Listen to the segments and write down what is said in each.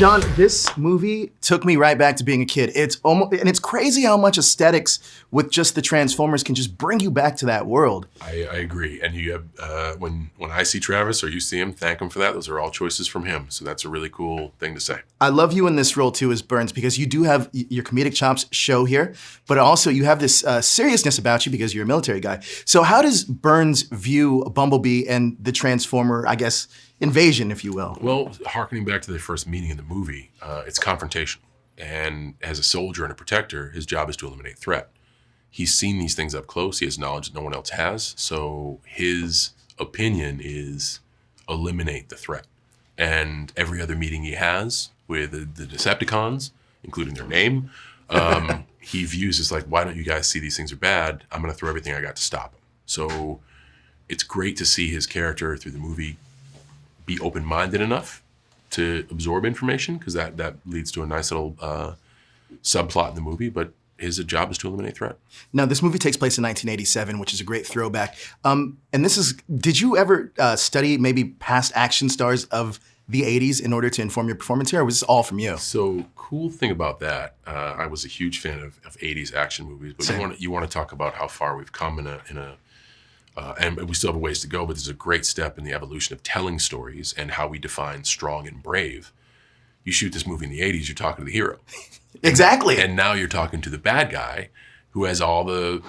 John, this movie took me right back to being a kid. It's crazy how much aesthetics with just the Transformers can just bring you back to that world. I agree, and you have when I see Travis or you see him, thank him for that. Those are all choices from him, so that's a really cool thing to say. I love you in this role too as Burns because you do have your comedic chops show here, but also you have this seriousness about you because you're a military guy. So how does Burns view Bumblebee and the Transformer, I guess, invasion, if you will? Well, harkening back to the first meeting in the movie, it's confrontation. And as a soldier and a protector, his job is to eliminate threat. He's seen these things up close. He has knowledge that no one else has. So his opinion is eliminate the threat. And every other meeting he has with the Decepticons, including their name, he views as like, why don't you guys see these things are bad? I'm going to throw everything I got to stop them. So it's great to see his character through the movie be open-minded enough to absorb information, because that leads to a nice little subplot in the movie, but his job is to eliminate threat. Now, this movie takes place in 1987, which is a great throwback. And did you ever study maybe past action stars of the 80s in order to inform your performance here, or was this all from you? So, cool thing about that, I was a huge fan of 80s action movies, but you want to talk about how far we've come and we still have a ways to go, but there's a great step in the evolution of telling stories and how we define strong and brave. You shoot this movie in the 80s, you're talking to the hero. Exactly. And now you're talking to the bad guy who has all the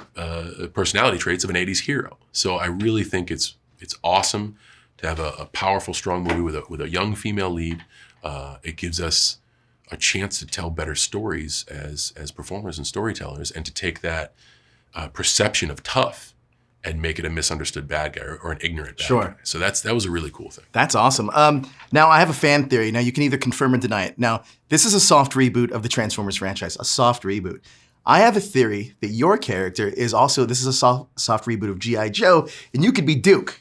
personality traits of an 80s hero. So I really think it's awesome to have a powerful, strong movie with a young female lead. It gives us a chance to tell better stories as performers and storytellers, and to take that perception of tough and make it a misunderstood bad guy or an ignorant bad guy. So that was a really cool thing. That's awesome. Now, I have a fan theory. Now, you can either confirm or deny it. Now, this is a soft reboot of the Transformers franchise, a soft reboot. I have a theory that your character is also, this is a soft reboot of G.I. Joe, and you could be Duke.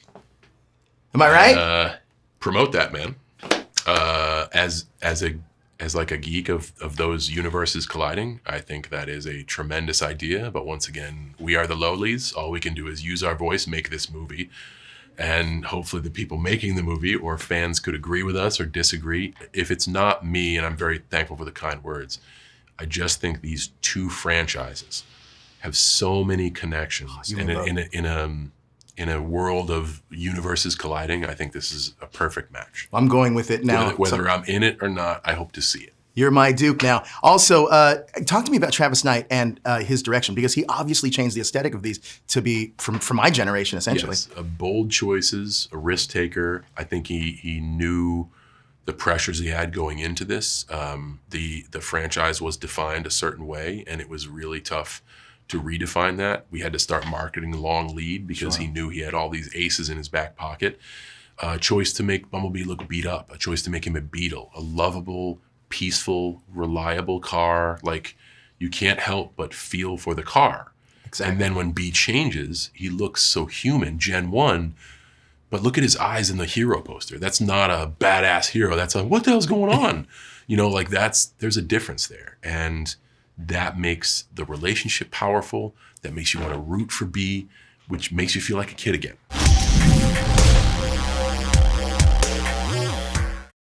Am I right? Promote that, man. As like a geek of those universes colliding, I think that is a tremendous idea. But once again, we are the lowlies. All we can do is use our voice, make this movie. And hopefully the people making the movie or fans could agree with us or disagree. If it's not me, and I'm very thankful for the kind words, I just think these two franchises have so many connections. In a world of universes colliding, I think this is a perfect match. I'm going with it now. Whether I'm in it or not, I hope to see it. You're my Duke now. Also, talk to me about Travis Knight and his direction, because he obviously changed the aesthetic of these to be from my generation, essentially. Yes, bold choices, a risk taker. I think he knew the pressures he had going into this. The franchise was defined a certain way, and it was really tough to redefine that. We had to start marketing long lead because he knew he had all these aces in his back pocket. A choice to make Bumblebee look beat up, a choice to make him a Beetle, a lovable, peaceful, reliable car. Like, you can't help but feel for the car. Exactly. And then when B changes, he looks so human, Gen 1, but look at his eyes in the hero poster. That's not a badass hero. That's a, what the hell's going on? There's a difference there. And that makes the relationship powerful. That makes you want to root for B, which makes you feel like a kid again.